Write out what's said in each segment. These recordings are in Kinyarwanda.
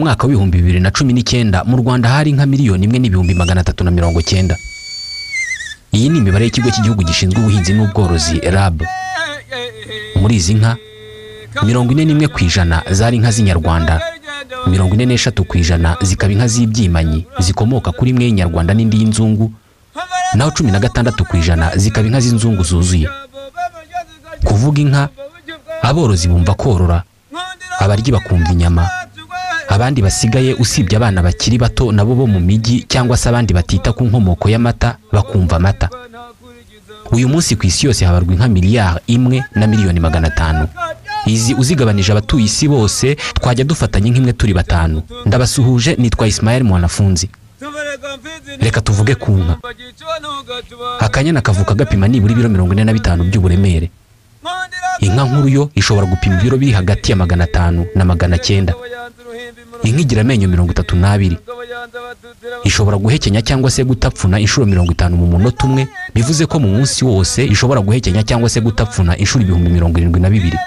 mwaka wa 2019 mu Rwanda hari inka miliyoni 1,390,000. Iyi ni imibare y'ikigo cy'igihugu gishinzwe ubuhinzi n'ubworozi RAB. Muri izi nka 41% zari inka z'inyarwanda, 43% zikaba inka z'ibyimanyi zikomoka kuri imwe y'inyarwanda n'indi y'inzungu, naho 16% zikaba inka z'inzungu zuzuye. Kuvuga inka, aborozi bumva korora, abaryi bakumva inyama, abandi basigaye usibye abana bakiri bato nabo bo mu migi cyangwa se abandi batita ku nkomoko y'amata bakumva amata. Uyu munsi ku isi yose habarwa inka miliyari 1,500,000. Izi uzigabanije abatuye isi bose twajya dufatanya nk'imwe turi batanu. Ndabasuhuje, nitwa Ismael Mwanafunzi. Reka tuvuge ku nka. Akanyana kavuka gapima nibura ibiro 45 by'uburemere. Inka nkuru yo ishobora gupima ibiro biri hagati ya 500 na 900. Inka igira amenyo 32. Ishobora guhekenya cyangwa se gutapfuna inshuro 50 mu munota umwe, bivuze ko mu munsi wose ishobora guhekenya cyangwa se gutapfuna inshuro 72,000.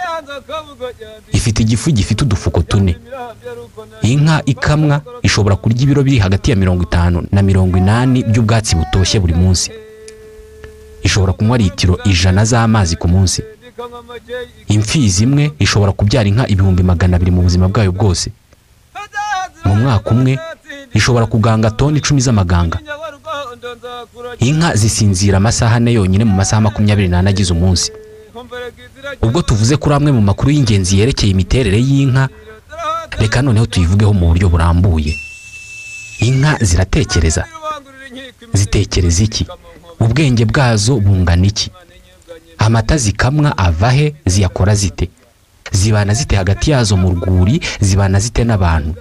Ifite igifu gifite udufuko 4. Inka ikamwa ishobora kurya ibiro biri hagati ya 50 na 80 by'ubwatsi butoshye buri munsi. Ishobora kunywa litiro 100 z'amazi ku munsi. Imfizi imwe ishobora kubyara inka 200,000 mu buzima bwayo bwose. Mu mwaka umwe ishobora kuganga toni 10 z'amaganga. Inka zisinzira amasaha ane yonyine mu masaha 24 agize umunsi. Ubwo tuvuze kuri amwe mu makuru y'ingenzi yerekeye imiterere y'inka, reka noneho tuyivugeho mu buryo burambuye. Inka ziratekereza. Zitekereza iki? Ubwenge bwazo bungana iki? Amata zikamwa avahe, ziyakora zite? Zibana zite hagati yazo mu rwuri, zibana zite n'abantu?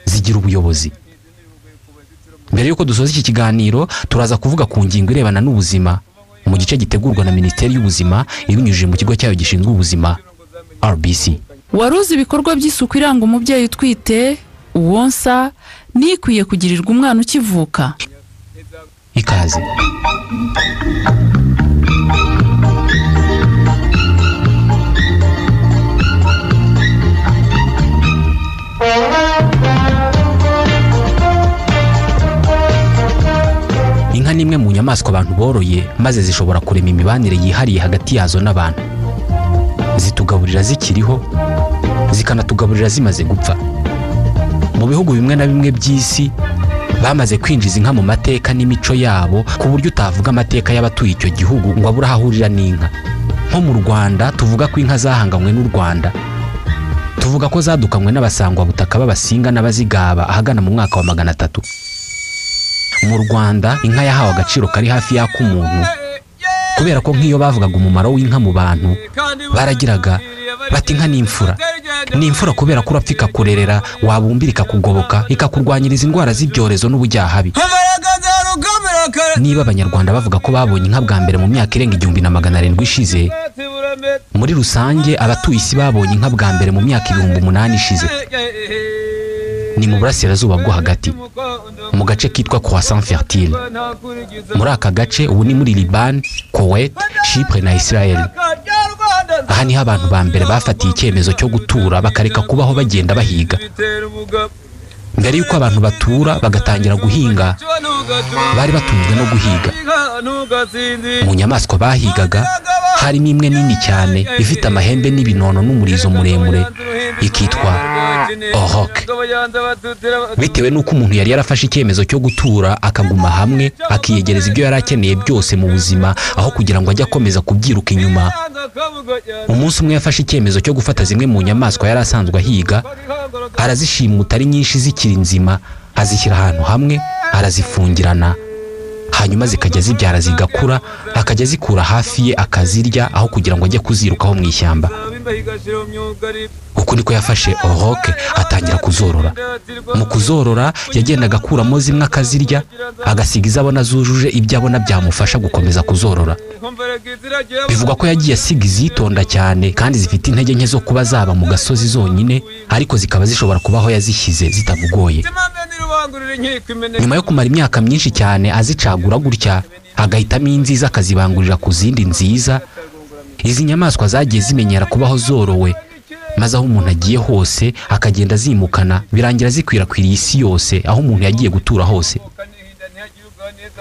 Zigira ubuyobozi. Mbere yuko dusoza iki kiganiro, turaza kuvuga ku ngingo irebana n'ubuzima mu gice gitegurwa na Minisiteri y'Ubuzima ibinyujije mu kigo cyayo gishinzwe ubuzima RBC. Waruzi ibikorwa by'isuku iranga umubyeyi utwite, uwonsa, nikwiye kugirirwa umwana ukivuka. Ikaze. Inka nimwe mu nyamaswa abantu boroye maze zishobora kurema imibanire yihariye hagati yazo n'abantu. Zitugaburira zikiriho, zikanatugaburira zimaze gupfa. Mu bihugu bimwe na bimwe by'isi bamaze kwinjiza inka mu mateka n'imico yabo ku buryo utavuga amateka y'abatuye icyo gihugu ngo abura ahurira n'inka. Nko mu Rwanda tuvuga ko inka zahanganywe n'u Rwanda. Tuvuga ko zadukanywe n'abasangwa butaka b'abasinga n'abazigaba ahagana mu mwaka wa 300. Mu Rwanda inka yahawe agaciro kari hafi y'ak'umuntu, kubera ko nk'iyo bavugaga umumaro w'inka mu bantu baragiraga bati inka ni imfura. Ni imfura kubera ko urapfika kurerera, wabumbira ikakugoboka, ikakurwanyiriza indwara z'ibyorezo n'ubujyahabi. Niba abanyarwanda bavuga ko babonye inka bwa mbere mu myaka irenga 1700 ishize, muri rusange abatuye isi babonye inka bwa mbere mu myaka 8,000 ishize. Ni mu burasirazuba bwo hagati, mu gace kitwa Croissant Fertile. Muri aka gace ubu ni muri Liban, Kuwait, Chypre na Israel. Aha niho abantu ba mbere bafatiye icyemezo cyo gutura bakareka kubaho bagenda bahiga. Mbere yuko abantu batura bagatangira guhinga, bari batunzwe no guhiga. Mu nyamaswa bahigaga harimo imwe nini cyane ifite amahembe n'ibinono n'umurizo muremure, ikitwa Auroch. Bitewe nuko umuntu yari yarafashe icyemezo cyo gutura akaguma hamwe akiyegereza ibyo yari akeneye byose mu buzima aho kugira ngo ajye akomeza kubyiruka inyuma, umunsi umwe yafashe icyemezo cyo gufata zimwe mu nyamaswa yari asanzwe ahiga, arazishimuta ari nyinshi zikiri nzima, azishyira ahantu hamwe, arazifungirana, hanyuma zikajya zibyara zigakura, akajya zikura hafi ye akazirya aho kugira ngo ajye kuzirukaho mu ishyamba. Uko niko yafashe Auroch atangira kuzorora. Mu kuzorora yagendaga akuramo zimwe akazirya, agasiga izabona zujuje ibyo abona byamufasha gukomeza kuzorora. Bivugwa ko yagiye asiga izitonda cyane kandi zifite intege nke zo kuba zaba mu gasozi zonyine, ariko zikaba zishobora kubaho yazishyize zitamugoye. Nyuma yo kumara imyaka myinshi cyane azicagura gutya, agahitamo inziza akazibangurira ku zindi nziza, izi nyamaswa zagiye zimenyera kubaho zorowe, maze aho umuntu agiye hose akagenda azimukana, birangira zikwirakwiriye isi yose aho umuntu yagiye gutura hose.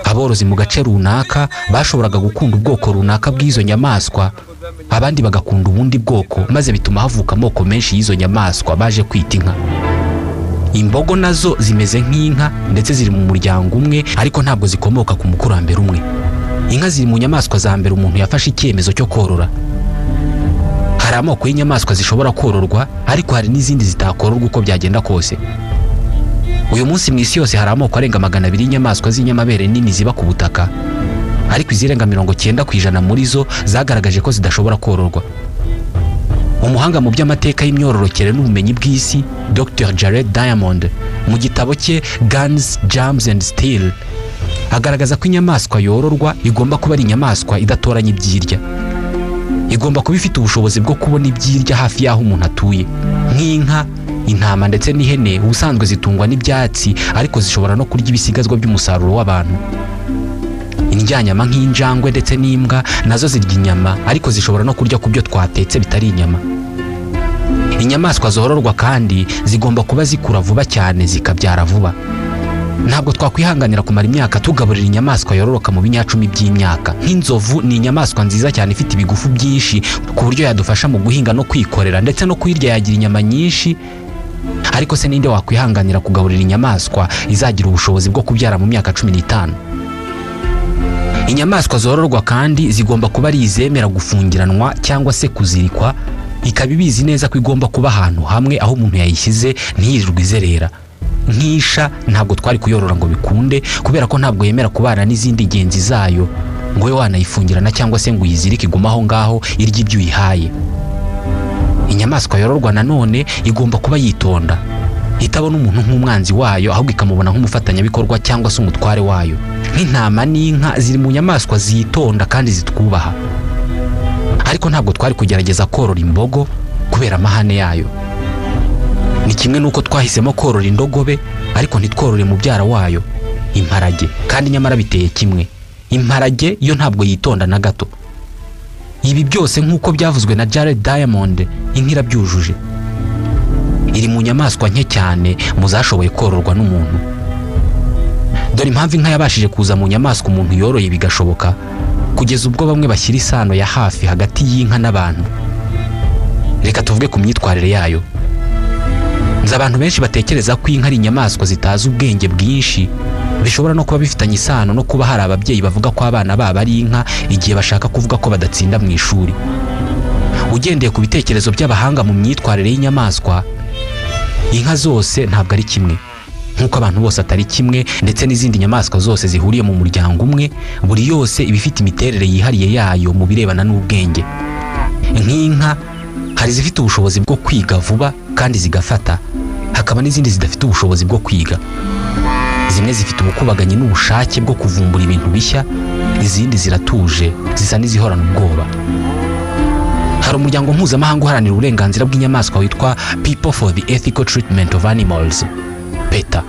Aborozi mu gace runaka bashoboraga gukunda ubwoko runaka bw'izo nyamaswa, abandi bagakunda ubundi bwoko, maze bituma havuka amoko menshi y'izo nyamaswa baje kwita inka. Imbogo nazo zimeze nk'inka ndetse ziri mu muryango umwe, ariko ntabwo zikomoka ku mukurambere umwe. Inka ziri mu nyamaswa za mbere umuntu yafashe icyemezo cyo korora. Hari amoko y'inyamaswa zishobora kororwa, ariko hari n'izindi zitakororwa uko byagenda kose. Uyu munsi mu isi yose hari amoko arenga 200 y'inyamaswa z'inyamabere nini ziba ku butaka, ariko izirenga 90% muri zo zagaragaje ko zidashobora kororwa. Umuhanga mu by'amateka y'imyororokere n'ubumenyi bw'isi, Dr. Jared Diamond, mu gitabo cye Guns, Germs and Steel, agaragaza ko inyamaswa yororwa igomba kuba ari inyamaswa idatoranya ibyirya. Igomba kuba ifite ubushobozi bwo kubona ibyirya hafi y'aho umuntu atuye. Nk'inka, intama ndetse n'ihene ubusanzwe zitungwa n'ibyatsi, ariko zishobora no kurya ibisigazwa by'umusaruro w'abantu. Indyanyama nk'injangwe ndetse n'imbwa nazo zirya inyama, ariko zishobora no kurya ku byo twatetse bitari inyama. Inyamaswa zororwa kandi zigomba kuba zikura vuba cyane zikabyara vuba. Ntabwo twakwihanganira kumara imyaka tugaburira inyamaswa yororoka mu binyacumi by'imyaka. Nk'inzovu ni inyamaswa nziza cyane ifite ibigufu byinshi ku buryo yadufasha mu guhinga no kwikorera, ndetse no kuyirya yagira inyama nyinshi. Ariko se ninde wakwihanganira kugaburira inyamaswa izagira ubushobozi bwo kubyara mu myaka 15? Inyamaswa zororwa kandi zigomba kuba ari izemera gufungiranwa cyangwa se kuzirikwa, ikaba ibizi neza ko igomba kuba ahantu hamwe aho umuntu yayishyize ntiyirirwe izerera. Nk'isha ntabwo twari kuyorora ngo bikunde, kubera ko ntabwo yemera kubana n'izindi ngenzi zayo ngo we wanayifungirana cyangwa se ngo uyizirike iguma aho ngaho irya ibyo uyihaye. Inyamaswa yororwa nanone igomba kuba yitonda, itabona umuntu nk'umwanzi wayo, ahubwo ikamubona nk'umufatanyabikorwa cyangwa se umutware wayo. Nk'intama n'inka ziri mu nyamaswa zitonda kandi zitwubaha, ariko ntabwo twari kugerageza korora imbogo kubera amahane yayo. Ni kimwe nuko twahisemo korora indogobe ariko ntitworore mubyara wayo, imparage, kandi nyamara biteye kimwe. Imparage yo ntabwo yitonda na gato. Ibi byose nk'uko byavuzwe na Jared Diamond, inka irabyujuje. Iri mu nyamaswa nke cyane mu zashoboye kororwa n'umuntu. Dore impamvu inka yabashije kuza mu nyamaswa umuntu yoroye bigashoboka, kugeza ubwo bamwe bashyira isano ya hafi hagati y'inka n'abantu. Reka tuvuge ku myitwarire yayo. Nzi abantu benshi batekereza ko inka ari inyamaswa zitazi ubwenge bwinshi, bishobora no kuba bifitanye isano no kuba hari ababyeyi bavuga ko abana babo ari inka igihe bashaka kuvuga ko badatsinda mu ishuri. Ugendeye ku bitekerezo by'abahanga mu myitwarire y'inyamaswa, inka zose ntabwo ari kimwe, nk'uko abantu bose atari kimwe, ndetse n'izindi nyamaswa zose zihuriye mu muryango umwe, buri yose iba ifite imiterere yihariye yayo mu birebana n'ubwenge. Nk'inka hari izifite ubushobozi bwo kwiga vuba kandi zigafata, hakaba n'izindi zidafite ubushobozi bwo kwiga. Zimwe zifite ubukubaganyi n'ubushake bwo kuvumbura ibintu bishya, izindi ziratuje, zisa n'izihorana ubwoba. Hari umuryango mpuzamahanga uharanira uburenganzira bw'inyamaswa witwa People for the Ethical Treatment of Animals, PETA.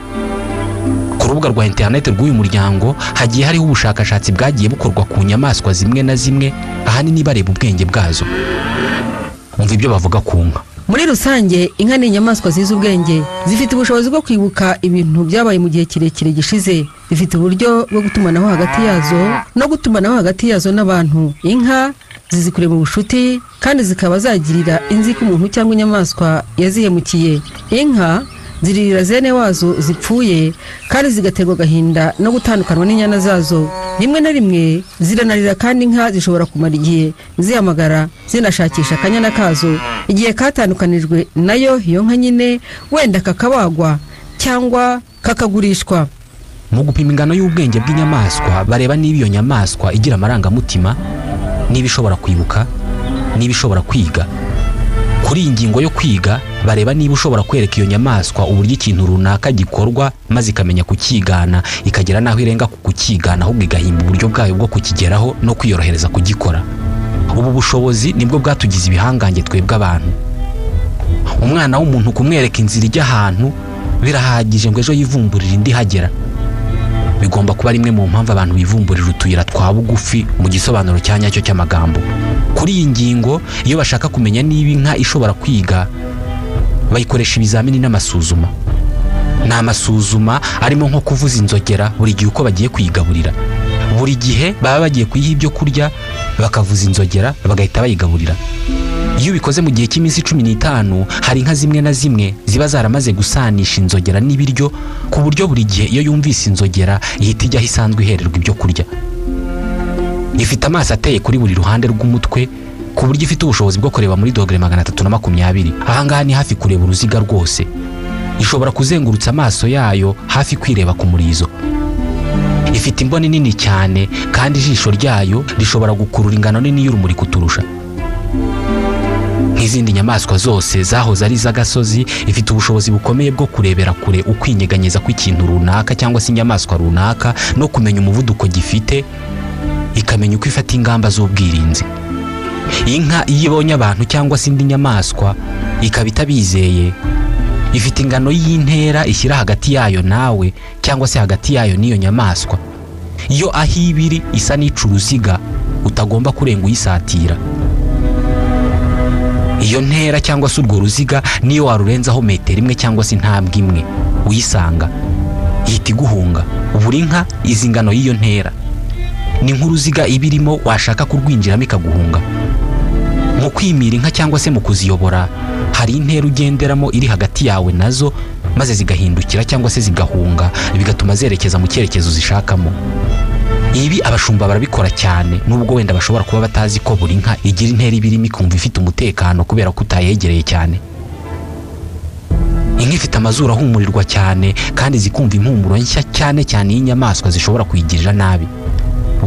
Ku rubuga rwa internet rw'uyu muryango hagiye hariho ubushakashatsi bwagiye bukorwa ku nyamaswa zimwe na zimwe, ahanini bareba ubwenge bwazo. Umva ibyo bavuga ku nka. Muri rusange, inka ni inyamaswa zizi ubwenge, zifite ubushobozi bwo kwibuka ibintu byabaye mu gihe kirekire gishize, zifite uburyo bwo gutumanaho hagati yazo no gutumanaho hagati yazo n'abantu. Inka zizi kureba ubushuti kandi zikaba zagirira inzika umuntu cyangwa inyamaswa yazihemukiye. Inka ziririra zene wazo zipfuye kandi zigaterwa agahinda no gutandukanwa n'inyana zazo. Rimwe na rimwe ziranarira, kandi inka zishobora kumara igihe zihamagara zinashakisha akanyana kazo igihe katandukanijwe nayo. Iyo nka nyine wenda kakabagwa cyangwa kakagurishwa. Mu gupima ingano y'ubwenge bw'inyamaswa, bareba niba iyo nyamaswa igira amarangamutima, niba ishobora kwibuka, niba ishobora kwiga. Kuri iyi ngingo yo kwiga, bareba niba ushobora kwereka iyo nyamaswa uburyo ikintu runaka gikorwa, maze ikamenya kukigana, ikagera naho irenga ku kukigana, ahubwo igahimba uburyo bwayo bwo kukigeraho no kwiyorohereza kugikora. Ubu bushobozi nibwo bwatugize ibihangange twebwe abantu. Umwana w'umuntu kumwereka inzira ijya ahantu birahagije ngo ejo yivumburire indi hagera. bigomba kuba rimwe mu mpamvu abantu bivumburira utuyira twa bugufi mu gisobanuro cya nyacyo cy'amagambo. Kuri iyi ngingo, iyo bashaka kumenya niba inka ishobora kwiga, bayikoresha ibizamini n'amasuzuma. Ni amasuzuma arimo nko kuvuza inzogera buri gihe uko bagiye kuyigaburira. Buri gihe baba bagiye kuyiha ibyo kurya, bakavuza inzogera, bagahita bayigaburira. Iyo ubikoze mu gihe cy'iminsi 15, hari inka zimwe na zimwe ziba zaramaze gusanisha inzogera n'ibiryo, ku buryo buri gihe iyo yumvise inzogera ihita ijya aho isanzwe ihererwa ibyo kurya. Ifite amaso ateye kuri buri ruhande rw'umutwe, ku buryo ifite ubushobozi bwo kureba muri dogere 320. Ahangaha ni hafi kureba uruziga rwose. Ishobora kuzengurutsa amaso yayo hafi kwireba ku murizo. Ifite imboni nini cyane, kandi ijisho ryayo rishobora gukurura ingano nini y'urumuri kuturusha. Nk'izindi nyamaswa zose zahoze ari iz'agasozi, ifite ubushobozi bukomeye bwo kurebera kure ukwinyeganyeza kw'ikintu runaka cyangwa se inyamaswa runaka, no kumenya umuvuduko gifite, ikamenya uko ifata ingamba z'ubwirinzi. Inka iyo ibonye abantu cyangwa se indi nyamaswa ikaba itabizeye, ifite ingano y'intera ishyira hagati yayo nawe cyangwa se hagati yayo n'iyo nyamaswa. Iyo aho ibiri isa n'ica uruziga, utagomba kurenga uyisatira. Iyo ntera cyangwa se urwo ruziga niyo warurenzaho metero 1 cyangwa se intambwe 1 uyisanga, ihita iguhunga. Buri nka izi ingano y'iyo ntera. Ni nk'uruziga ibirimo washaka kurwinjiramo ikaguhunga. Mu kwimira inka cyangwa se mu kuziyobora, hari intera ugenderamo iri hagati yawe nazo, maze zigahindukira cyangwa se zigahunga, bigatuma zerekeza mu cyerekezo zishakamo. Ibi abashumba barabikora cyane, nubwo wenda bashobora kuba batazi ko buri nka igira intera ibirimo ikumva ifite umutekano kubera ko utayegereye cyane. Inka ifite amazuru ahumurirwa cyane, kandi zikumva impumuro nshya cyane cyane y'inyamaswa zishobora kuyigirira nabi.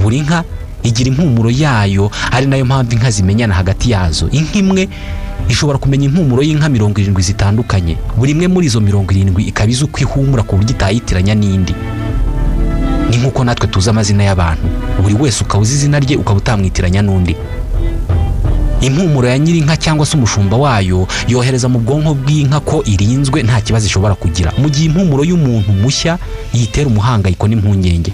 Buri nka igira impumuro yayo, ari nayo mpamvu inka zimenyana hagati yazo. Inka imwe ishobora kumenya impumuro y'inka 70 zitandukanye. Buri imwe muri izo 70 ikaba izi uko ihumura ku buryo itayitiranya n'indi. Ni nk'uko natwe tuzi amazina y'abantu, buri wese ukawuzi izina rye ukaba utamwitiranya n'undi. Impumuro ya nyirinka cyangwa se umushumba wayo yohereza mu bwonko bw'inka ko irinzwe, nta kibazo ishobora kugira, mu gihe impumuro y'umuntu mushya yitera umuhangayiko n'impungenge.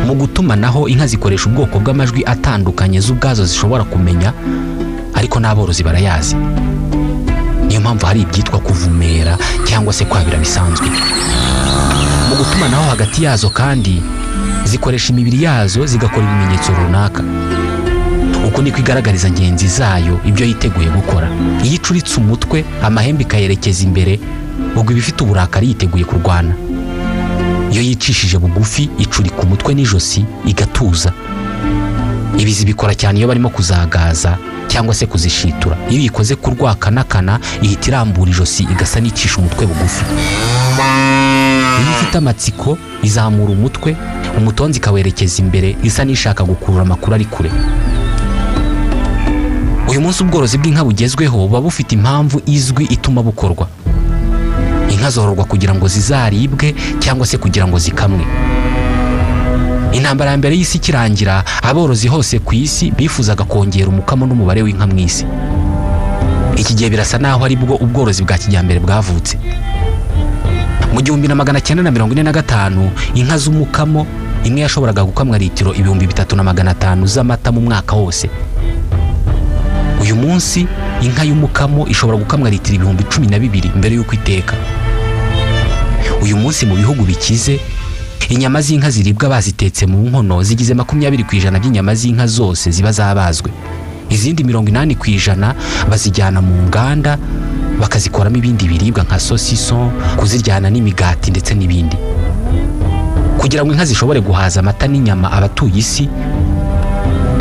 Mu gutumanaho, inka zikoresha ubwoko bw'amajwi atandukanye z'ubwazo zishobora kumenya, ariko n'aborozi barayazi. Niyo mpamvu hari ibyitwa kuvumera cyangwa se kwabira bisanzwe. Mu gutumanaho hagati yazo kandi, zikoresha imibiri yazo zigakora ibimenyetso runaka. Uko niko igaragariza ngenzi zayo ibyo yiteguye gukora. Iyo icuritse umutwe, amahembe ikayerekeza imbere, ubwo ibifite uburakari yiteguye kurwana. Iyo yicishije bugufi, icurika umutwe n'ijosi igatuza. Ibi zibikora cyane iyo barimo kuzagaza cyangwa se kuzishitura. Iyo ikoze kurwakanakana, ihita irambura ijosi igasa n'icisha umutwe bugufi. Iyo ifite amatsiko, izamura umutwe, umutonzi ikawerekeza imbere, isa n'ishaka gukurura amakuru ari kure. Uyu munsi ubworozi bw'inka bugezweho buba bufite impamvu izwi ituma bukorwa. Inka zororwa kugira ngo zizaribwe cyangwa se kugira ngo zikamwe. Intambara ya mbere y'isi ikirangira, aborozi hose ku isi bifuzaga kongera umukamo n'umubare w'inka mu isi. Iki gihe birasa naho ari bwo ubworozi bwa kijyambere bwavutse. Mu 1945, inka z'umukamo imwe yashoboraga gukamwa litiro 3500 z'amata mu mwaka wose. Uyu munsi inka y'umukamo ishobora gukamwa litiro 12,000 mbere y'uko iteka. Uyu munsi mu bihugu bikize, inyama z'inka ziribwa bazitetse mu nkono zigize 20% by'inyama z'inka zose ziba zabazwe. Izindi 80% bazijyana mu nganda bakazikoramo ibindi biribwa nka sosison, kuziryana n'imigati ndetse n'ibindi. Kugira ngo inka zishobore guhaza amata n'inyama abatuye isi,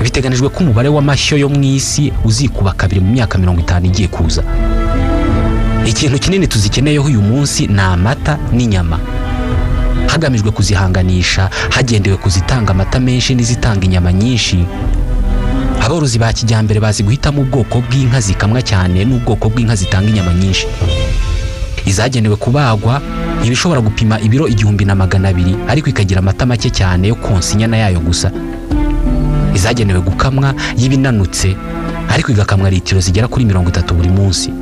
biteganijwe ko umubare w'amashyo yo mu isi uzikuba kabiri mu myaka 50 igiye kuza. Ikintu kinini tuzikeneyeho uyu munsi ni amata n'inyama, hagamijwe kuzihanganisha hagendewe kuzitanga amata menshi n'izitanga inyama nyinshi. Aborozi ba kijyambere bazi guhitamo ubwoko bw'inka zikamwa cyane n'ubwoko bw'inka zitanga inyama nyinshi. Izagenewe kubagwa ibishobora gupima ibiro 1200, ariko ikagira amata make cyane yo konsa inyana yayo gusa. Izagenewe gukamwa y'ibinanutse, ariko igakamwa litiro zigera kuri 30 buri munsi.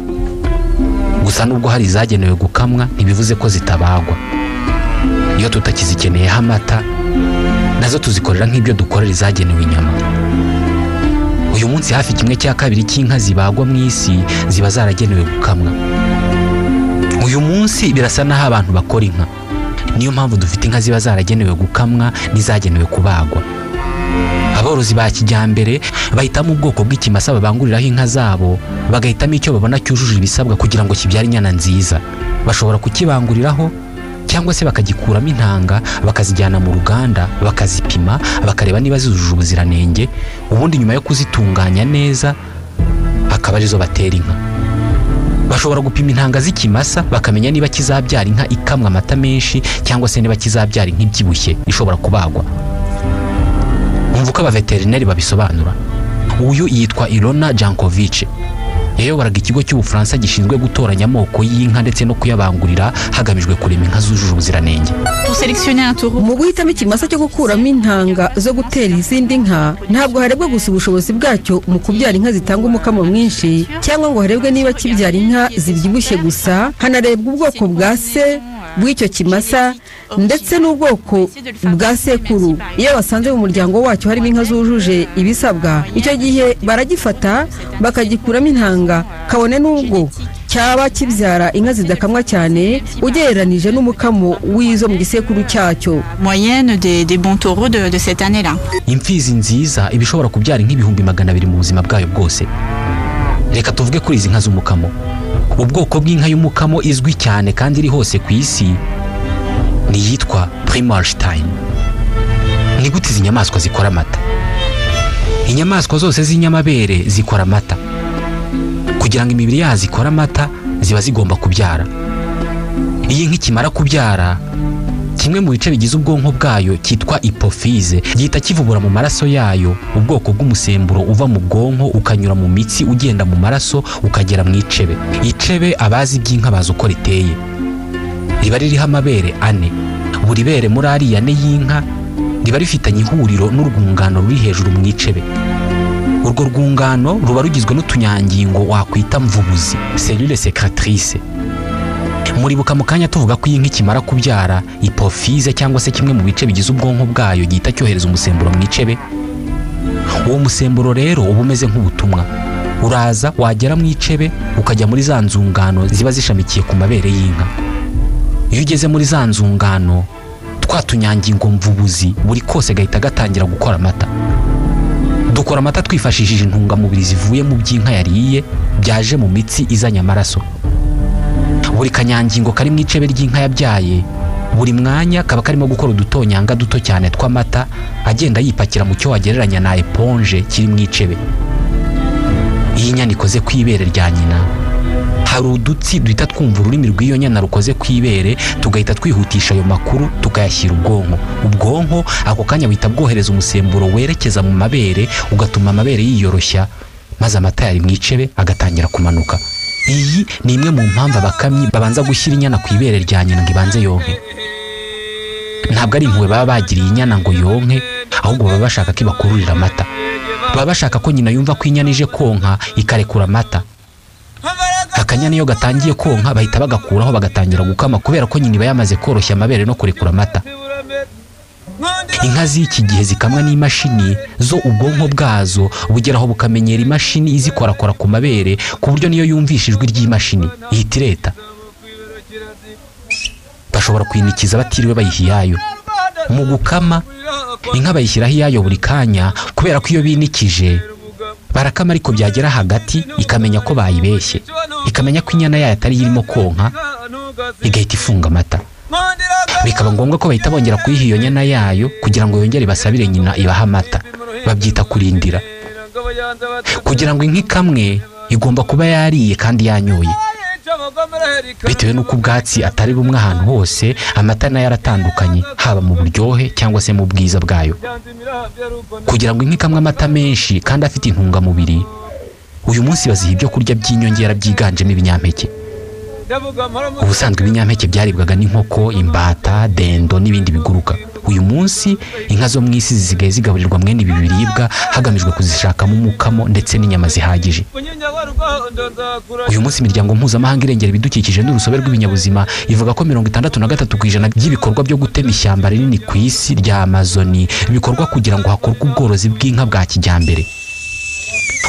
Gusa nubwo hari izagenewe gukamwa, ntibivuze ko zitabagwa. iyo tutakizikeneyeho amata nazo tuzikorera nk'ibyo dukorera izagenewe inyama. Uyu munsi hafi 1/2 cy'inka zibagwa mu isi ziba zaragenewe gukamwa. Uyu munsi birasa naho abantu bakora inka, niyo mpamvu dufite inka ziba zaragenewe gukamwa n'izagenewe kubagwa. Aborozi ba kijyambere bahitamo ubwoko bw'ikimasa babanguriraho inka zabo, bagahitamo icyo babona cyujuje ibisabwa kugira ngo kibyare inyana nziza. Bashobora kukibanguriraho cyangwa se bakagikuramo intanga bakazijyana mu ruganda bakazipima bakareba niba zujuje ubuziranenge, ubundi nyuma yo kuzitunganya neza akaba arizo batera inka. Bashobora gupima intanga z'ikimasa bakamenya niba kizabyara inka ikamwa amata menshi cyangwa se niba kizabyara inka ibyibushye ishobora kubagwa. Umva uko abaveterineri babisobanura. Uyu yitwa Ilona Jankovic, yayoboraga ikigo cy'Ubufaransa gishinzwe gutoranya amoko y'inka ndetse no kuyabangurira hagamijwe kurema inka zujuje ubuziranenge. Mu guhitamo ikimasa cyo gukuramo intanga zo gutera izindi nka, ntabwo harebwa gusa ubushobozi bwacyo mu kubyara inka zitanga umukamo mwinshi cyangwa ngo harebwe niba kibyara inka zibyibushye gusa, hanarebwa ubwoko bwa se bw'icyo kimasa ndetse n'ubwoko bwa sekuru. Iyo basanze mu muryango wacyo harimo inka zujuje ibisabwa, icyo gihe baragifata bakagikuramo intanga, kabone n'ubwo cyaba kibyara inka zidakamwa cyane ugereranije n'umukamo w'izo mu gisekuru cyacyo. Moyenne des bons taureaux de cette année-là. Imfizi nziza ibishobora kubyara nk'ibihumbi 200 mu buzima bwayo bwose. Reka tuvuge kuri izi nka z'umukamo. Ubwoko bw'inka y'umukamo izwi cyane kandi iri hose ku isi ni yitwa Primalstein. Ni gute izi nyamaswa zikora amata? Inyamaswa zose z'inyamabere zikora amata. Kugira ngo imibiri yazo ikore amata ziba zigomba kubyara. Iyi nka ikimara kubyara, kimwe mu bice bigize ubwonko bwayo cyitwa hypophyse gihita kivubura mu maraso yayo ubwoko bw'umusemburo uva mu bwonko ukanyura mu mitsi ugenda mu maraso ukagera mu icebe. Icebe abazi iby'inka bazi uko riteye. Riba ririho amabere 4. Buri bere muri ariya 4 y'inka riba rifitanye ihuriro n'urwungano ruri hejuru mu icebe. Urwo rwungano ruba rugizwe n'utunyangingo wakwita mvubuzi, cellule secretrice. Muribuka mu kanya tuvuga ko iyi nka ikimara kubyara, hypophyse cyangwa se kimwe mu bice bigize ubwonko bwayo gihita cyohereza umusemburo mu icebe. Uwo musemburo rero uba umeze nk'ubutumwa, uraza wagera mu icebe ukajya muri za nzungano ziba zishamikiye ku mabere y'inka. Iyo ugeze muri za nzungano, twa tunyangingo mvubuzi buri kose gahita gatangira gukora amata. Dukora amata twifashishije intungamubiri zivuye mu by'inka yariye byaje mu mitsi izanya amaraso. Buri kanyangingo kari mu icebe ry'inka yabyaye, buri mwanya kaba karimo gukora udutonyanga duto cyane tw'amata agenda yipakira mu cyo wagereranya na eponge kiri mu icebe. Iyi nyana ikoze ku ibere rya nyina, hari udutsi duhita twumva ururimi rw'iyo nyana rukoze ku ibere, tugahita twihutisha ayo makuru tukayashyira ubwonko. Ubwonko ako kanya buhita bwohereza umusemburo werekeza mu mabere ugatuma amabere yiyoroshya, maze amata yari mu icebe agatangira kumanuka. Iyi ni imwe mu mpamvu abakamyi babanza gushyira inyana ku ibere rya nyina ngo ibanze yonke. Ntabwo ari impuhwe baba bagiriye inyana ngo yonke, ahubwo baba bashaka ko ibakururira amata. Baba bashaka ko nyina yumva ko inyana ije konka ikarekura amata. Akanyana iyo gatangiye konka bahita bagakuraho bagatangira gukama kubera ko nyina iba yamaze koroshya amabere no kurekura amata. Inka z'iki gihe zikamwa n'imashini zo ubwonko bwazo bugeraho bukamenyera imashini izikorakora ku mabere ku buryo niyo yumvisha ijwi ry'imashini ihita ireta. Bashobora kwinikiza batiriwe bayihiyayo. Mu gukama inka bayishyiraho iyayo buri kanya kubera ko iyo binikije barakama, ariko byagera hagati ikamenya ko bayibeshye, ikamenya ko inyana yayo atari irimo konka, igahita ifunga amata. Bikaba ngombwa ko bahita bongera kuyiha iyo nyana yayo kugira ngo yongere basabire nyina ibaha amata. Babyita kurindira. Kugira ngo inka ikamwe igomba kuba yariye kandi yanyoye. Bitewe n'uko ubwatsi atari bumwe ahantu hose, amata nayo aratandukanye, haba mu buryohe cyangwa se mu bwiza bwayo. Kugira ngo inka ikamwe amata menshi kandi afite intungamubiri, uyu munsi baziha ibyo kurya by'inyongera byiganjemo ibinyampeke. Ubusanzwe ibinyampeke byaribwaga n'inkoko, imbata, dendo n'ibindi biguruka. uyu munsi inka zo mu isi zisigaye zigaburirwa mwene ibi biribwa hagamijwe kuzishakamo umukamo ndetse n'inyama zihagije. Uyu munsi imiryango mpuzamahanga irengera ibidukikije n'urusobe rw'ibinyabuzima ivuga ko 63% by'ibikorwa byo gutema ishyamba rinini ku isi rya Amazoni bikorwa kugira ngo hakorwe ubworozi bw'inka bwa kijyambere.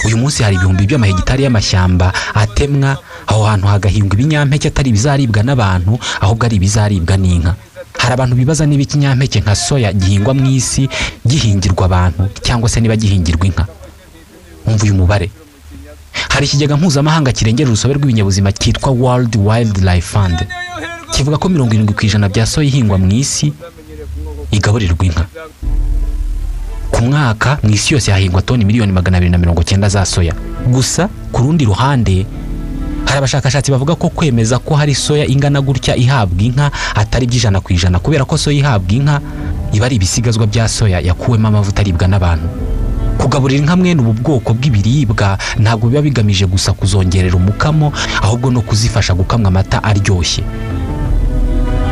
Uyu munsi hari ibihumbi by'amahegitari y'amashyamba atemwa, aho hantu hagahingwa ibinyampeke atari bizaribwa n'abantu ahubwo ari bizaribwa n'inka. Hari abantu bibaza niba ikinyampeke nka soya gihingwa mu isi gihingirwa abantu cyangwa se niba gihingirwa inka. Umva uyu mubare. Hari ikigega mpuzamahanga kirengera urusobe rw'ibinyabuzima cyitwa World Wildlife Fund kivuga ko 70% bya soya ihingwa mu isi igaburirwa inka. Ku mwaka mu isi yose hahingwa toni 290 za soya. Gusa ku rundi ruhande hari abashakashatsi bavuga ko kwemeza ko hari soya ingana gutya ihabwa inka atari by'100% kubera ko soya ihabwa inka iba ari ibisigazwa bya soya yakuwemo amavuta aribwa n'abantu. Kugaburira inka mwene ubu bwoko bw'ibiribwa ntabwo biba bigamije gusa kuzongerera umukamo ahubwo no kuzifasha gukamwa amata aryoshye.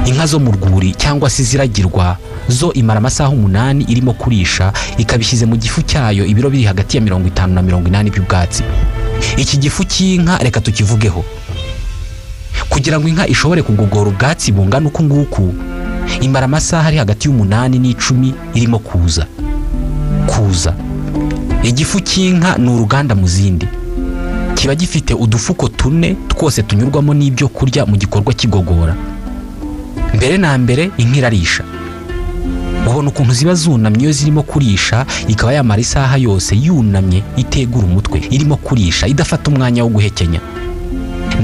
Inka zo mu rwuri cyangwa se ziragirwa zo imara amasaha 8 irimo kurisha ikabishyize mu gifu cyayo ibiro biri hagati ya 50 na 80 by'ubwatsi. Iki gifu cy'inka reka tukivugeho. Kugira ngo inka ishobore kugogora ubwatsi bungana uku nguku imara amasaha ari hagati y'8 n'10 irimo kuza. Igifu cy'inka ni uruganda mu zindi. Kiba gifite udufuko 4 twose tunyurwamo n'ibyo kurya mu gikorwa kigogora. Mbere na mbere inka irarisha. Ubona ukuntu ziba zunamye iyo zirimo kurisha ikaba yamara isaha yose yunamye itegura umutwe irimo kurisha idafata umwanya wo guhekenya.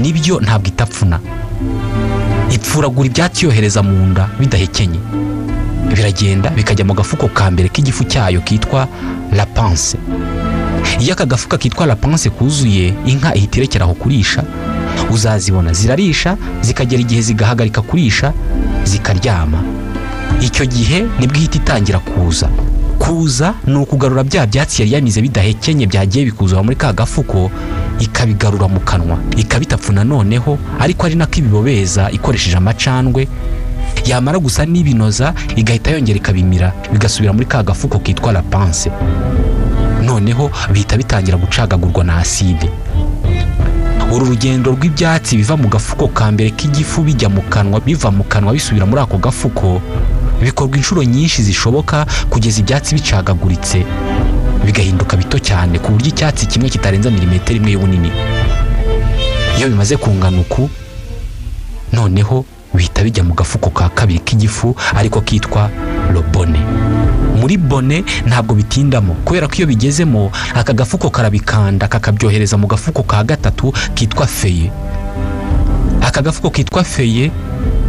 Nibyo ntabwo itapfuna. Ipfuragura ibyatsi yohereza mu nda bidahekenye. Biragenda bikajya mu gafuko ka mbere k'igifu cyayo kitwa la panse. Iyo aka gafuka kitwa la panse kuzuye inka ihitirekera aho kurisha, uzazibona zirarisha zikagera igihe zigahagarika kurisha zikaryama. Icyo gihe nibwo ihita itangira kuza ni ukugarura bya byatsi yari yamize bidahekenye byagiye bikuzura muri ka gafuko ikabigarura mu kanwa ikabitapfuna noneho, ariko ari nako ibibobeza ikoresheje amacandwe. Yamara gusa n'ibinoza igahita yongera ikabimira bigasubira muri ka gafuko kitwa la panse. Noneho bihita bitangira gucagagurwa na aside. Uru rugendo rw'ibyatsi biva mu gafuko ka mbere k'igifu bijya mu kanwa, biva mu kanwa bisubira muri ako gafuko bikorwa inshuro nyinshi zishoboka kugeza ibyatsi bicagaguritse bigahinduka bito cyane ku buryo icyatsi kimwe kitarenza milimetero 1 y'ubunini. Iyo bimaze kungana uku noneho bihita bijya mu gafuko ka kabiri k'igifu ariko kitwa lobone. Muri bone ntabwo bitindamo kubera ko iyo bigezemo aka gafuko karabikanda kakabyohereza mu gafuko ka gatatu kitwa feye. Aka gafuko kitwa feye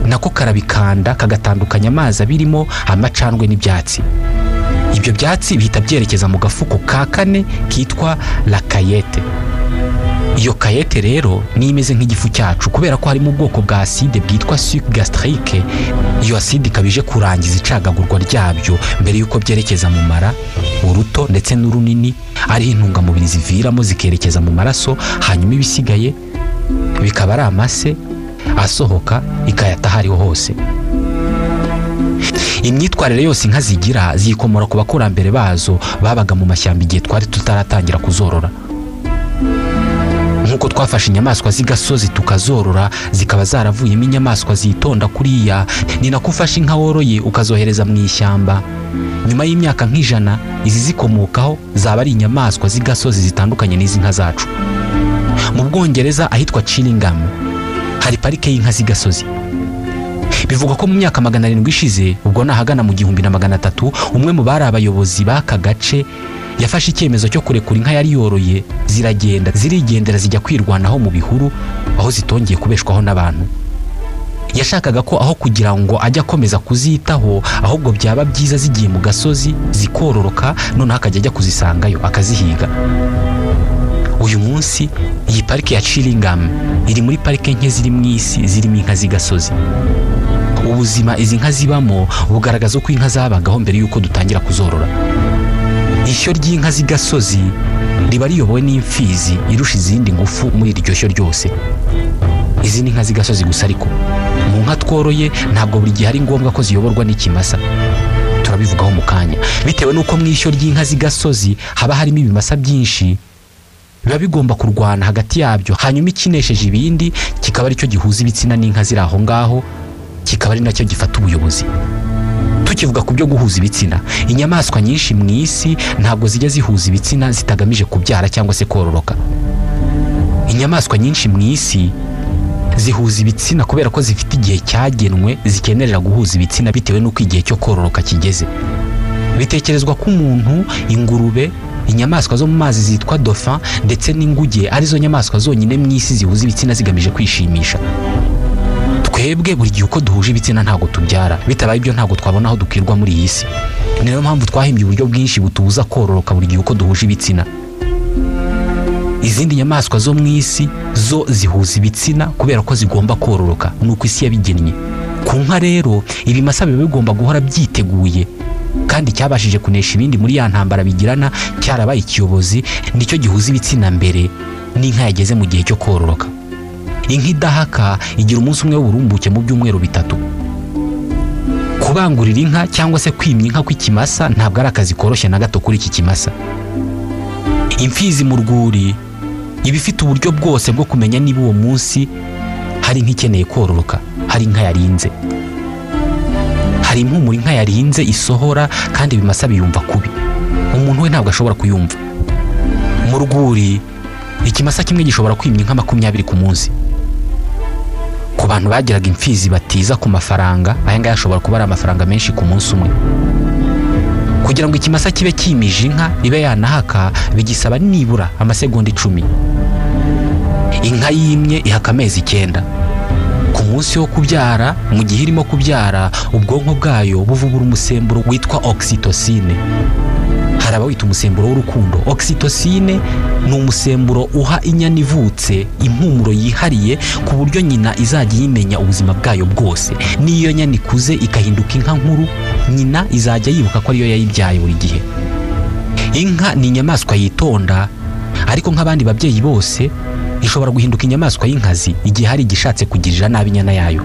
nako karabikanda kagatandukanya amazi abirimo amacandwe n'ibyatsi. Ibyo byatsi bihita byerekeza mu gafuko ka kane kitwa la kayete. Iyo kayete rero ni imeze nk'igifu cyacu kubera ko harimo ubwoko bwa acide bwitwa suc gastrique. Iyo acide ikabije kurangiza icagagurwa ryabyo mbere yuko byerekeza mu mara, uruto ndetse n'urunini, ari intungamubiri ziviramo zikerekeza mu maraso, hanyuma ibisigaye bikaba ari amase asohoka ikayata hariho hose. Imyitwarire yose inka zigira zikomora ku bakurambere bazo babaga mu mashyamba igihe twari tutaratangira kuzorora. Nkuko twafashe inyamaswa z'igasozi tukazorora zikaba zaravuyemo inyamaswa zitonda kuriya, ni nako ufashe inka woroye ukazohereza mu ishyamba. Nyuma y'imyaka nk'ijana izi zikomokaho zaba ari inyamaswa z'igasozi zitandukanye n'izi nka zacu. Mu Bwongereza ahitwa Chillingham hari parike y'inka z'igasozi. Bivugwa ko mu myaka 700 ishize, ubwo nahagana mu 1300, umwe mu bari abayobozi b'aka gace yafashe icyemezo cyo kurekura inka yari yoroye zirigendera zijya kwirwanaho mu bihuru aho zitongeye kubeshwaho n'abantu. Yashakaga ko aho kugira ngo ajya akomeza kuzitaho ahubwo byaba byiza zigiye mu gasozi zikororoka, noneho akajya ajya kuzisangayo akazihiga. Uyu munsi iyi parike ya Chillingham iri muri parike nke ziri mu isi zirimo inka z'igasozi. Ubuzima izi nka zibamo bugaragaza ko inka zabagaho mbere yuko dutangira kuzorora. Ishyo ry'inka z'igasozi riba riyobowe n'imfizi irusha izindi ngufu muri iryo shyo ryose. Izi ni inka z'igasozi gusa, ariko mu nka tworoye ntabwo buri gihe ari ngombwa ko ziyoborwa n'ikimasa. turabivugaho mu kanya. Bitewe n'uko mu ishyo ry'inka z'igasozi haba harimo ibimasa byinshi, biba bigomba kurwana hagati yabyo, hanyuma ikinesheje ibindi kikaba aricyo gihuza ibitsina n'inka ziri aho ngaho, kikaba ari nacyo gifata ubuyobozi. Tukivuga ku byo guhuza ibitsina, inyamaswa nyinshi mu isi ntabwo zijya zihuza ibitsina zitagamije kubyara cyangwa se kororoka. Inyamaswa nyinshi mu isi zihuza ibitsina kubera ko zifite igihe cyagenwe zikenerera guhuza ibitsina bitewe n'uko igihe cyo kororoka kigeze. Bitekerezwa ko umuntu, ingurube, inyamaswa zo mu mazi zitwa dauphin ndetse n'inguge arizo nyamaswa zonyine mu isi zihuza ibitsina zigamije kwishimisha. Twebwe buri gihe uko duhuje ibitsina ntabwo tubyara, bitabaye ibyo ntabwo twabona aho dukwirwa muri iyi si. Niyo mpamvu twahimbye uburyo bwinshi butubuza kororoka buri gihe uko duhuje ibitsina. Izindi nyamaswa zo mu isi zo zihuza ibitsina kubera ko zigomba kororoka, nuko isi yabigennye. Ku nka rero ibimasa biba bigomba guhora byiteguye, kandi cyabashije kunesha ibindi muri ya ntambara bigirana cyarabaye ikiyobozi, nicyo gihuza ibitsina mbere n'inka yageze mu gihe cyo kororoka. Inka idahaka igira umunsi umwe w'uburumbuke mu byumweru 3. Kubangurira inka cyangwa se kwimya inka kw'ikimasa ntabwo ari akazi koroshye na gato kuri iki kimasa. Imfizi mu rwuri iba ifite uburyo bwose bwo kumenya niba uwo munsi hari inka ikeneye kororoka, hari inka yarinze. Hari impumuro inka yarinze isohora kandi ibimasa biyumva kubi, umuntu we ntabwo ashobora kuyumva. Mu rwuri ikimasa kimwe gishobora kwimya inka 20 ku munsi. Ku bantu bagiraga imfizi batiza ku mafaranga, aya ngaya ashobora kuba ari amafaranga menshi ku munsi umwe. Kugira ngo ikimasa kibe kimije inka ibe yanahaka bigisaba nibura amasegonda 10. Inka yimye ihaka amezi 9. Ku munsi wo kubyara, mu gihe irimo kubyara, ubwonko bwayo buvubura umusemburo witwa oxytocine. Hari abawita umusemburo w'urukundo. Oxytocine ni umusemburo uha inyana ivutse impumuro yihariye ku buryo nyina izajya yimenya ubuzima bwayo bwose. N'iyo nyana ikuze ikahinduka inka nkuru, nyina izajya yibuka ko ariyo yayibyaye buri gihe. Inka ni inyamaswa yitonda, ariko nk'abandi babyeyi bose ishobora guhinduka inyamaswa y'inkazi igihe hari igishatse kugirira nabi inyana yayo.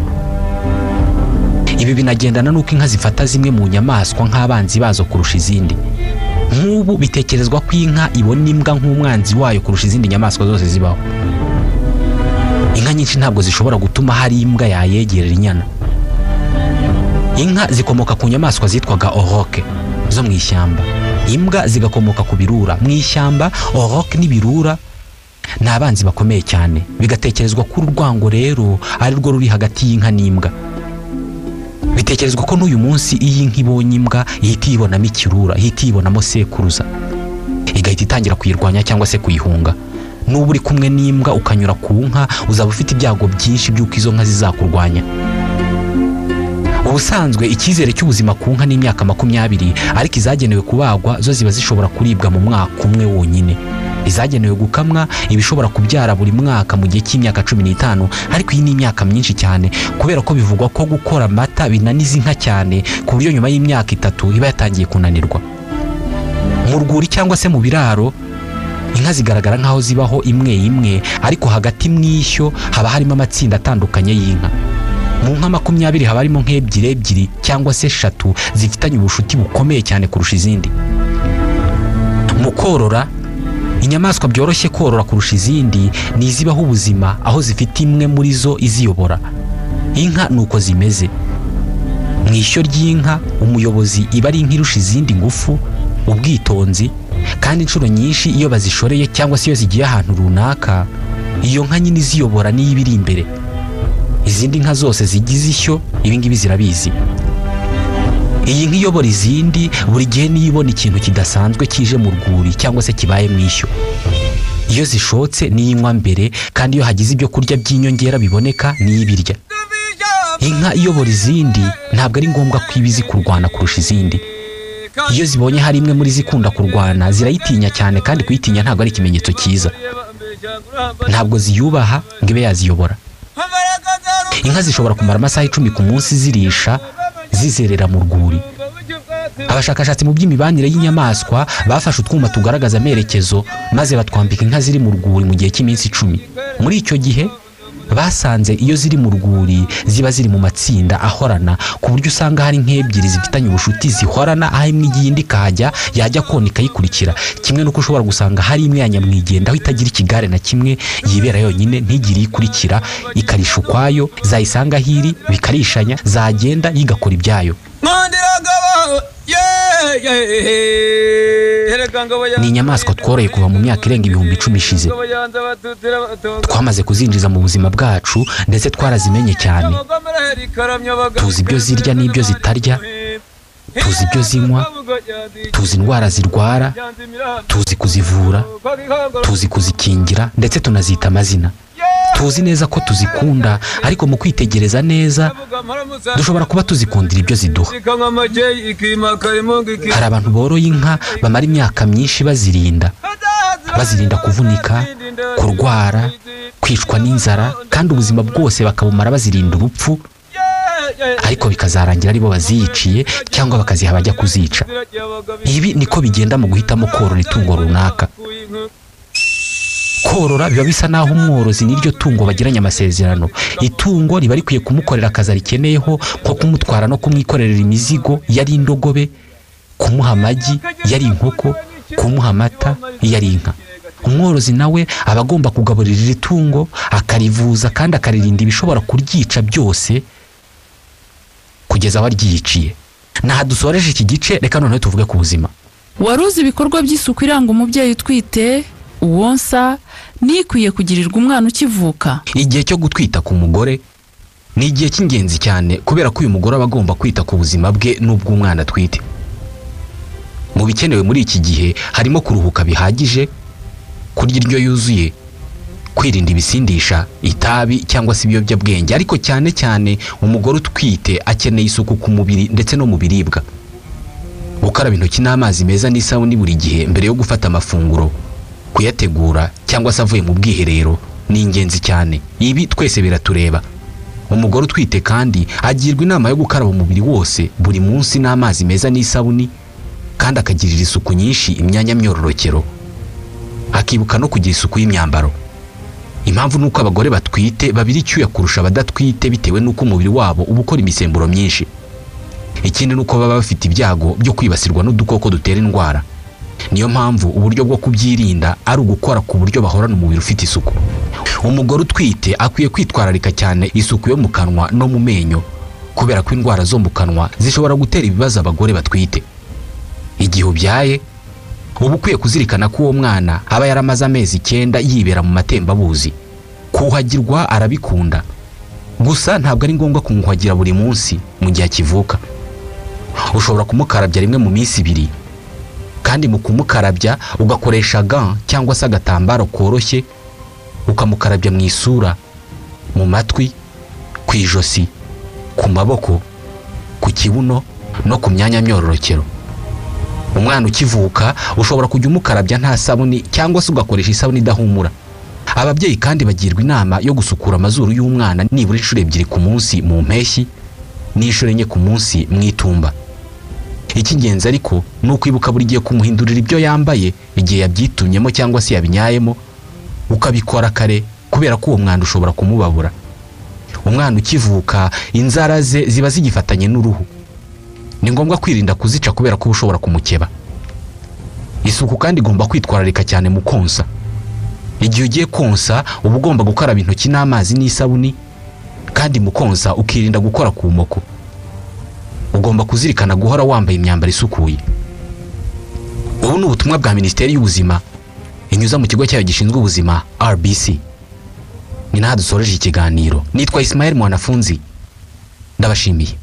Ibi binagendana n'uko inka zifata zimwe mu nyamaswa nk'abanzi bazo kurusha izindi. Nk'ubu bitekerezwa ko inka ibona imbwa nk'umwanzi wayo kurusha izindi nyamaswa zose zibaho. Inka nyinshi ntabwo zishobora gutuma hari imbwa yayegerera inyana. Inka zikomoka ku nyamaswa zitwaga auroch zo mu ishyamba. Imbwa zigakomoka ku birura. Mu ishyamba auroch n'ibirura ni abanzi bakomeye cyane. Bigatekerezwa ko urwango rero ari rwo ruri hagati y'inka n'imbwa. Bitekerezwa ko n'uyu munsi iyi inka ibonye imbwa ihita ibonamo ikirura, ihita ibonamo sekuruza, igahita itangira kuyirwanya cyangwa se kuyihunga. N'ubu uri kumwe n'imbwa ukanyura ku nka uzaba ufite ibyago byinshi by'uko izo nka zizakurwanya. Ubusanzwe icyizere cy'ubuzima ku nka ni imyaka 20, ariko izagenewe kubagwa zo ziba zishobora kuribwa mu mwaka umwe wonyine. Izagenewe gukamwa ibishobora kubyara buri mwaka mu gihe cy'imyaka 15, ariko iyi ni imyaka myinshi cyane kubera ko bivugwa ko gukora amata binaniza inka cyane ku buryo nyuma y'imyaka 3 iba yatangiye kunanirwa. Mu rwuri cyangwa se mu biraro inka zigaragara nk'aho zibaho imwe imwe, ariko hagati mw'ishyo haba harimo amatsinda atandukanye y'inka. Mu nka 20 haba harimo nk'ebyiri cyangwa se 3 zifitanye ubushuti bukomeye cyane kurusha izindi. Mu korora, inyamaswa byoroshye korora kurusha izindi ni izibaho ubuzima aho zifite imwe muri zo iziyobora. Inka nuko zimeze. Mu ishyo ry'inka umuyobozi iba ari inka irusha izindi ngufu, ubwitonzi, kandi inshuro nyinshi iyo bazishoreye cyangwa se iyo zigiye ahantu runaka, iyo nka nyine iziyobora niyo ibiri imbere. Izindi nka zose zigize ishyo ibi ngibi zirabizi. Iyi nka iyobora izindi buri gihe niyo ibona ikintu kidasanzwe kije mu rwuri cyangwa se kibaye mu ishyo. Iyo zishotse niyo inywa mbere, kandi iyo hagize ibyo kurya by'inyongera biboneka niyo ibirya. Inka iyobora izindi ntabwo ari ngombwa ko ibizi kurwana kurusha izindi. Iyo zibonye hari imwe muri zikunda kurwana zirayitinya cyane, kandi kuyitinya ntabwo ari ikimenyetso cyiza. Ntabwo ziyubaha ngo ibe yaziyobora. Inka zishobora kumara amasaha 10 ku munsi zirisha, zizerera mu rwuri. Abashakashatsi mu by'imibanire y'inyamaswa bafashe utwuma tugaragaza amerekezo maze batwambika inka ziri mu rwuri mu gihe cy'iminsi 10. Muri icyo gihe basanze iyo ziri mu rwuri ziba ziri mu matsinda ahorana ku buryo usanga hari nk'ebyiri zifitanye ubushuti zihorana, aho imwe igiye indi ikahajya yajya kona ikayikurikira, kimwe n'uko ushobora gusanga hari imwe ya nyamwigendaho itagira ikigare na kimwe, yibera yonyine ntigire ikurikira, ikarisha ukwayo, zayisanga hiri bikarishanya, zagenda yigakora ibyayo. Ni inyamaswa tworoye kuva mu myaka irenga 10,000 ishize. Twamaze kuzinjiza mu buzima bwacu ndetse twarazimenye cyane. Tuzi ibyo zirya n'ibyo zitarya, tuzi ibyo zinywa, tuzi indwara zirwara, tuzi kuzivura, tuzi kuzikingira ndetse tunazita amazina. Tuzi neza ko tuzikunda, ariko mu kwitegereza neza dushobora kuba tuzikundira ibyo ziduha. Hari abantu boroye inka bamara imyaka myinshi bazirinda kuvunika, kurwara, kwicwa n'inzara, kandi ubuzima bwose bakabumara bazirinda urupfu, ariko bikazarangira aribo baziyiciye cyangwa bakaziha abajya kuzica. Ibi niko bigenda mu guhitamo korora itungo runaka. Korora biba bisa naho umworozi n'iryo tungo bagiranye amasezerano. Itungo riba rikwiye kumukorera akazi rikeneyeho, nko kumutwara no kumwikorera imizigo yari indogobe, kumuha amagi yari inkoko, kumuha amata yari inka. Umworozi nawe aba agomba kugaburira iri tungo, akarivuza kandi akaririnda ibishobora kuryica byose kugeza aho ryiciye. Naha dusoreje iki gice, reka noneho tuvuge ku buzima. Waruzi ibikorwa by'isuku iranga umubyeyi utwite, uwonsa, nikwiye kugirirwa umwana ukivuka. Igihe cyo gutwita ku mugore ni igihe cy'ingenzi cyane, kubera ko uyu mugore aba agomba kwita ku buzima bwe n'ubw'umwana atwite. Mu bikenewe muri iki gihe harimo kuruhuka bihagije, kurya indyo yuzuye, kwirinda ibisindisha, itabi cyangwa se ibiyobyabwenge, ariko cyane cyane umugore utwite akeneye isuku ku mubiri ndetse no mu biribwa. Gukaraba intoki n'amazi meza n'isabuni buri gihe mbere yo gufata amafunguro, kuyategura cyangwa se avuye mu bwiherero ni ingenzi cyane. Ibi twese biratureba. Umugore utwite kandi agirwa inama yo gukaraba umubiri wose buri munsi n'amazi meza n'isabuni, kandi akagirira isuku nyinshi imyanya myororokero, akibuka no kugira isuku y'imyambaro. Impamvu nuko abagore batwite babiri icyuya kurusha abadatwite bitewe nuko umubiri wabo uba ukora imisemburo myinshi. Ikindi nuko baba bafite ibyago byo kwibasirwa n'udukoko dutera indwara. Niyo mpamvu uburyo bwo kubyirinda ari ugukora ku buryo bahorana umubiri ufite isuku. Umugore utwite akwiye kwitwararika cyane isuku yo mu kanwa no mu menyo, kubera ko indwara zo mu kanwa zishobora gutera ibibazo abagore batwite. Igihe ubyaye uba ukwiye kuzirikana ko uwo mwana aba yaramaze amezi 9 yibera mu matembabuzi. Kuhagirwa arabikunda, gusa ntabwo ari ngombwa kumuhagira buri munsi mu gihe akivuka. Ushobora kumukarabya rimwe mu minsi 2, kandi mu kumukarabya ugakoresha gant cyangwa se agatambaro koroshye, ukamukarabya mu isura, mu matwi, ku ijosi, ku maboko, ku kibuno no ku myanya myororokero. Umwana ukivuka ushobora kujya umukarabya nta sabuni cyangwa se ugakoresha isabuni idahumura. Ababyeyi kandi bagirwa inama yo gusukura amazuru y'umwana nibura inshuro 2 ku munsi mu mpeshyi n'inshuro 4 ku munsi mu itumba. Icy'ingenzi ariko ni ukwibuka buri gihe kumuhindurira ibyo yambaye igihe yabyitumyemo cyangwa se yabinyayemo, ukabikora kare kubera ko uwo mwana ushobora kumubabura. Umwana ukivuka inzara ze ziba zigifatanye n'uruhu. Ni ngombwa kwirinda kuzica kubera ko ushobora kumukeba. Isuku kandi igomba kwitwararika cyane mu konsa. Igihe ugiye konsa uba ugomba gukaraba intoki n'amazi n'isabuni, kandi mu konsa ukirinda gukora ku moko. Ugomba kuzirikana guhora wambaye imyambaro isukuye. Ubu ni ubutumwa bwa Minisiteri y'Ubuzima inyuza mu kigo cyayo gishinzwe ubuzima RBC. Ni naha dusoreje ikiganiro. Nitwa Ismael Mwanafunzi. Ndabashimiye.